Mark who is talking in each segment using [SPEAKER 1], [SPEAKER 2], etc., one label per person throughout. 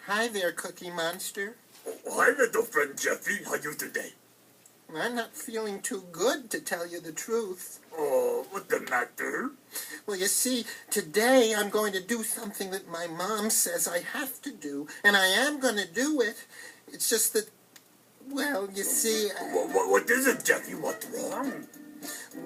[SPEAKER 1] Hi there, Cookie Monster.
[SPEAKER 2] Hi, little friend Jeffy. How you today?
[SPEAKER 1] I'm not feeling too good, to tell you the truth.
[SPEAKER 2] Oh, what the matter?
[SPEAKER 1] Well, you see, today I'm going to do something that my mom says I have to do, and I am going to do it. It's just that, well, you see...
[SPEAKER 2] What is it, Jeffy? What's wrong?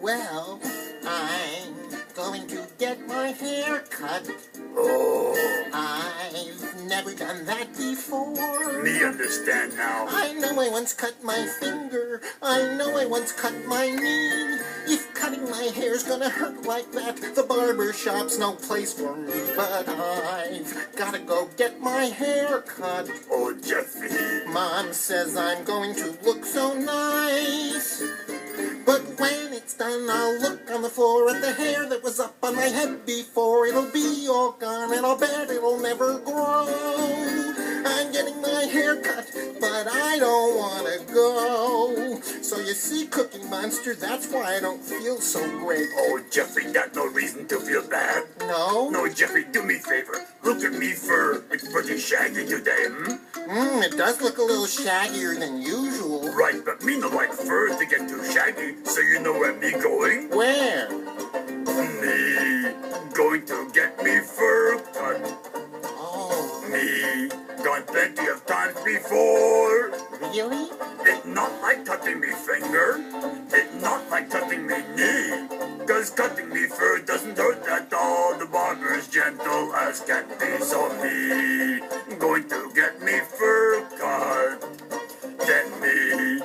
[SPEAKER 1] Well, I'm going to get my hair cut.
[SPEAKER 2] Oh,
[SPEAKER 1] I've never done that before.
[SPEAKER 2] me understand now.
[SPEAKER 1] I know I once cut my finger. I know I once cut my knee. If cutting my hair's gonna hurt like that, the barber shop's no place for me. But I've gotta go get my hair cut.
[SPEAKER 2] Oh, Jeffy.
[SPEAKER 1] Mom says I'm going to look so nice. But when it's done, I'll look on the floor at the hair that was up on my head before. It'll be all gone, and I'll bet it'll never grow. I'm getting my hair cut, but I don't want to go. So you see, Cookie Monster, that's why I don't feel so great.
[SPEAKER 2] Oh, Jeffy, that's no reason to feel bad.
[SPEAKER 1] No?
[SPEAKER 2] No, Jeffy, do me a favor. Look at me fur. It's pretty shaggy today,
[SPEAKER 1] It does look a little shaggier than usual.
[SPEAKER 2] Right, but me no like fur to get too shaggy, so you know where me going?
[SPEAKER 1] Where?
[SPEAKER 2] Me going to get me fur cut.
[SPEAKER 1] Oh,
[SPEAKER 2] Me gone plenty of times before.
[SPEAKER 1] really?
[SPEAKER 2] It's not like cutting me finger. It's not like cutting me knee. Cause cutting me fur doesn't hurt at all. The barber's gentle as can be. So me going to get me fur cut. Then me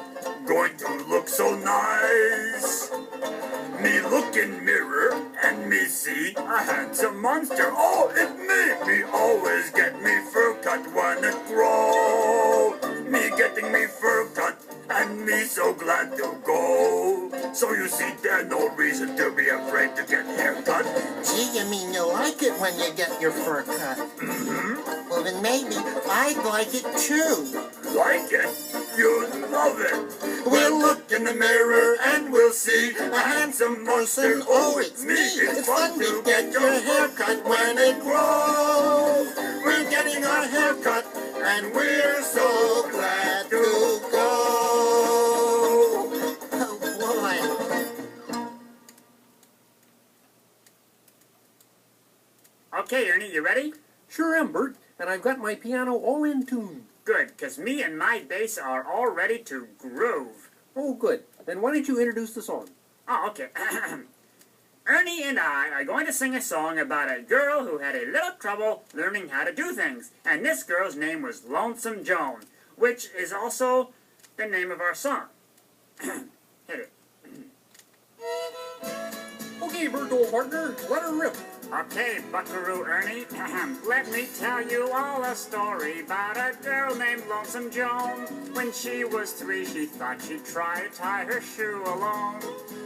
[SPEAKER 2] going to look so nice. Me look in mirror and me see a handsome monster. Oh, it's me. Me always get me fur cut when it grows. Me getting me fur cut and me so glad to go. So you see, there's no reason to be afraid to get haircut.
[SPEAKER 1] Gee, you mean you like it when you get your fur cut?
[SPEAKER 2] Mm-hmm.
[SPEAKER 1] Well, then maybe I'd like it too.
[SPEAKER 2] Like it? You love it.
[SPEAKER 1] We'll
[SPEAKER 2] look in the mirror and we'll see a handsome monster. Oh, it's me.
[SPEAKER 1] It's fun to get your hair cut when it grows. We're getting our hair cut and we're so glad to go. Oh, boy.
[SPEAKER 3] Okay, Ernie, you ready?
[SPEAKER 4] Sure am, Bert, and I've got my piano all in tune.
[SPEAKER 3] Good, because me and my bass are all ready to groove.
[SPEAKER 4] Oh, good. Then why don't you introduce the song?
[SPEAKER 3] Oh, okay. Ernie and I are going to sing a song about a girl who had a little trouble learning how to do things. And this girl's name was Lonesome Joan, which is also the name of our song. Hit it.
[SPEAKER 4] Okay, Bert, old partner, let her rip.
[SPEAKER 3] Okay, Buckaroo Ernie, let me tell you all a story about a girl named Lonesome Joan. When she was 3, she thought she'd try to tie her shoe alone.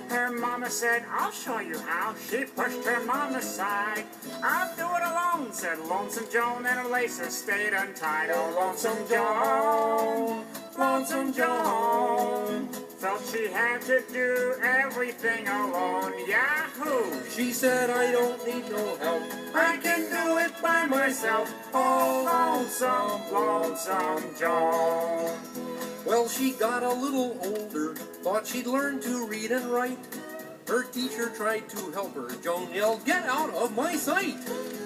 [SPEAKER 3] Her mama said, I'll show you how. She pushed her mom aside. I'll do it alone, said Lonesome Joan, and her laces stayed untied. Oh, Lonesome Joan, Lonesome Joan, felt she had to do everything alone. Yahoo!
[SPEAKER 4] She said, I don't need no help.
[SPEAKER 3] I can do it by myself. Oh, Lonesome, Lonesome Joan.
[SPEAKER 4] Well, she got a little older, thought she'd learn to read and write. Her teacher tried to help her. Joan yelled, get out of my sight!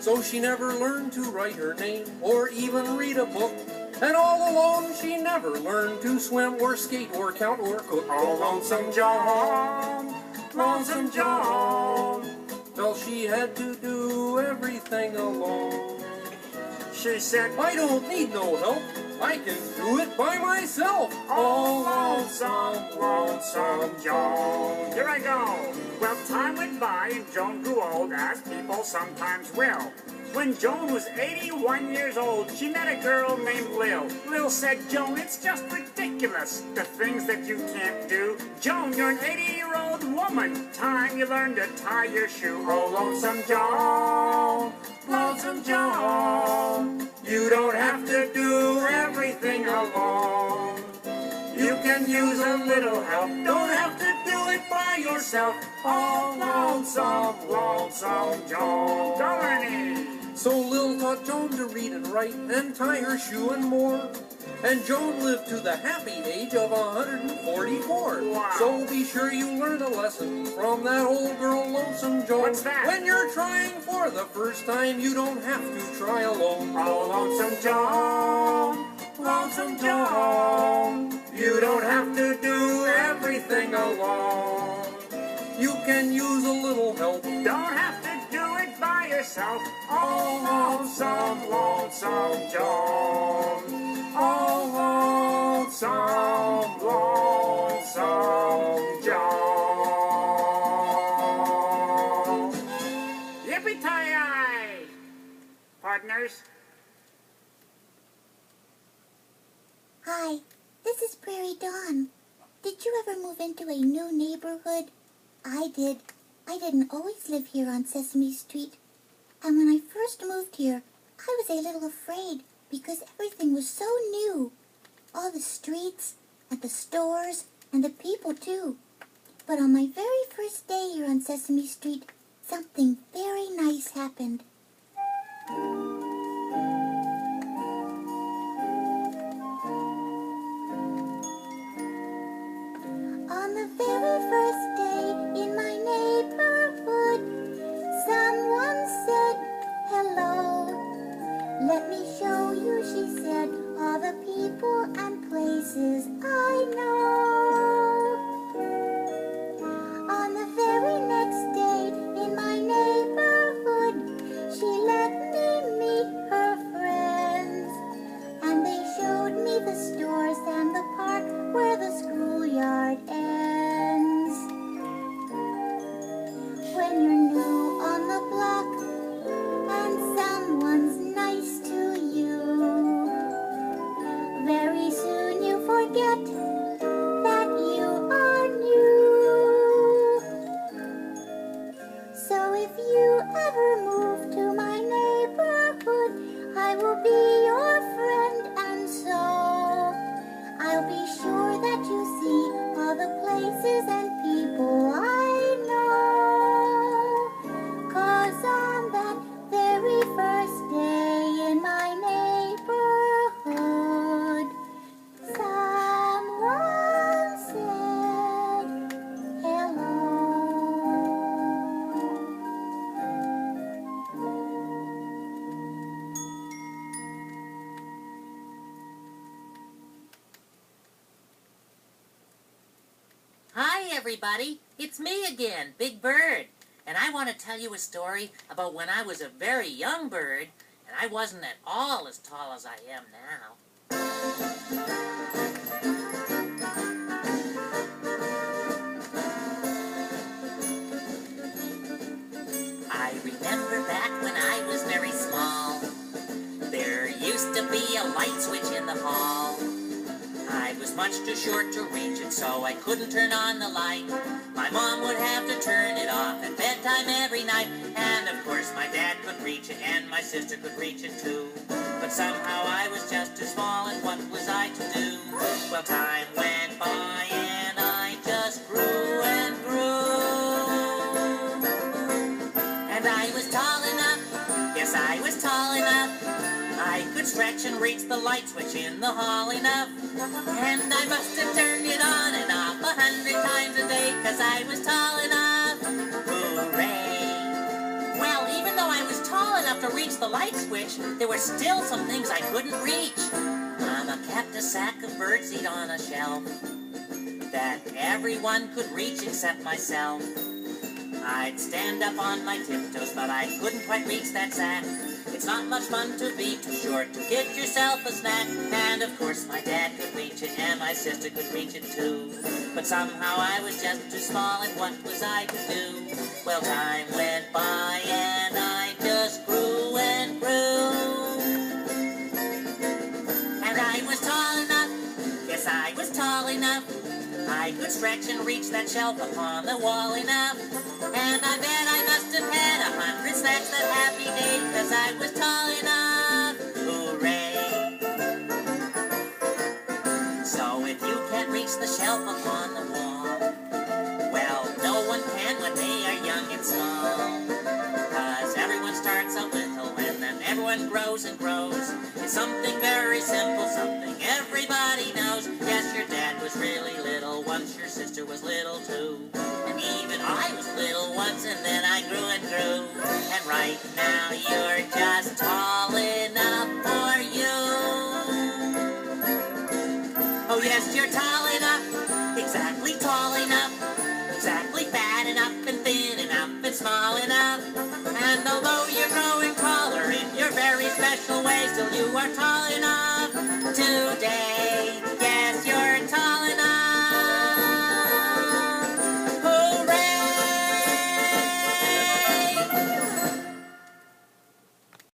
[SPEAKER 4] So she never learned to write her name or even read a book. And all alone she never learned to swim or skate or count or cook.
[SPEAKER 3] Oh, Lonesome Joan, Lonesome Joan.
[SPEAKER 4] Well, she had to do everything alone.
[SPEAKER 3] She said,
[SPEAKER 4] I don't need no help. I can do it by myself.
[SPEAKER 3] oh, Lonesome, Lonesome Joan. Here I go. Well, time went by and Joan grew old, as people sometimes will. When Joan was 81 years old, she met a girl named Lil. Lil said, Joan, it's just ridiculous, the things that you can't do. Joan, you're an 80-year-old woman. Time you learn to tie your shoe. Oh, Lonesome Joan, Lonesome Joan. You don't have to do everything alone. You can use a little help. Don't have to do it by yourself. Oh, Lonesome, Lonesome Joan. Go, Ernie.
[SPEAKER 4] So Lil taught taught Joan to read and write and tie her shoe and more. And Joan lived to the happy age of 144.
[SPEAKER 3] Wow.
[SPEAKER 4] So be sure you learn a lesson from that old girl Lonesome Joan.
[SPEAKER 3] What's that?
[SPEAKER 4] When you're trying for the first time, you don't have to try alone.
[SPEAKER 3] Oh, Lonesome Joan, Lonesome Joan, you don't have to do everything alone.
[SPEAKER 4] You can use a little help.
[SPEAKER 3] Don't have to do it by yourself. Oh, Lonesome, Lonesome Joan. Oh, Lonesome, Lonesome Joan. Yippee-ki-yay, partners.
[SPEAKER 5] Hi, this is Prairie Dawn. Did you ever move into a new neighborhood? I did. I didn't always live here on Sesame Street. And when I first moved here, I was a little afraid because everything was so new. All the streets, and the stores, and the people too. But on my very first day here on Sesame Street, something very nice happened. On the very first day in my neighborhood, someone said, hello. Let me show you, she said, all the people and places I know. On the very next day in my neighborhood, she let me meet her friends. And they showed me the stores and the park where the schoolyard ends. When you're new on the block and someone's nice to you, very soon you forget that you are new. So if you ever move to my neighborhood, I will be your friend, and so I'll be sure that you see all the places and people I know. 'Cause on that very first day in my neighborhood, someone said hello.
[SPEAKER 6] Hi, everybody. It's me again, Big Bird. And I want to tell you a story about when I was a very young bird, and I wasn't at all as tall as I am now. I remember back when I was very small. There used to be a light switch in the hall. I was much too short to reach it, so I couldn't turn on the light. My mom would have to turn it off at bedtime every night. And of course my dad could reach it, and my sister could reach it too. But somehow I was just too small, and what was I to do? Well, time went by, and I just grew and grew. And I was tall enough, yes, I was tall enough. I could stretch and reach the light switch in the hall enough. And I must have turned it on and off 100 times a day, 'cause I was tall enough. Hooray! Well, even though I was tall enough to reach the light switch, there were still some things I couldn't reach. Mama kept a sack of birdseed on a shelf that everyone could reach except myself. I'd stand up on my tiptoes, but I couldn't quite reach that sack. It's not much fun to be too short to get yourself a snack. And of course my dad could reach it, and my sister could reach it too. But somehow I was just too small, and what was I to do? Well, time went by, and I just grew and grew. And I was tall enough, yes, I was tall enough. I could stretch and reach that shelf upon the wall enough. And I bet I must have had 100 snacks that happy day, 'cause I was tall enough. Hooray! So if you can't reach the shelf upon the wall, well, no one can when they are young and small. 'Cause everyone starts out little, and then everyone everyone grows and grows. It's something very simple, something everybody knows. Yes, your dad was really little once, your sister was little too. And even I was little once, and then I grew and grew. And right now you're just tall enough for you. Oh yes, you're tall enough, exactly tall enough, exactly fat enough and thin enough and small enough. And although you're growing taller in your very special way, still you are tall enough to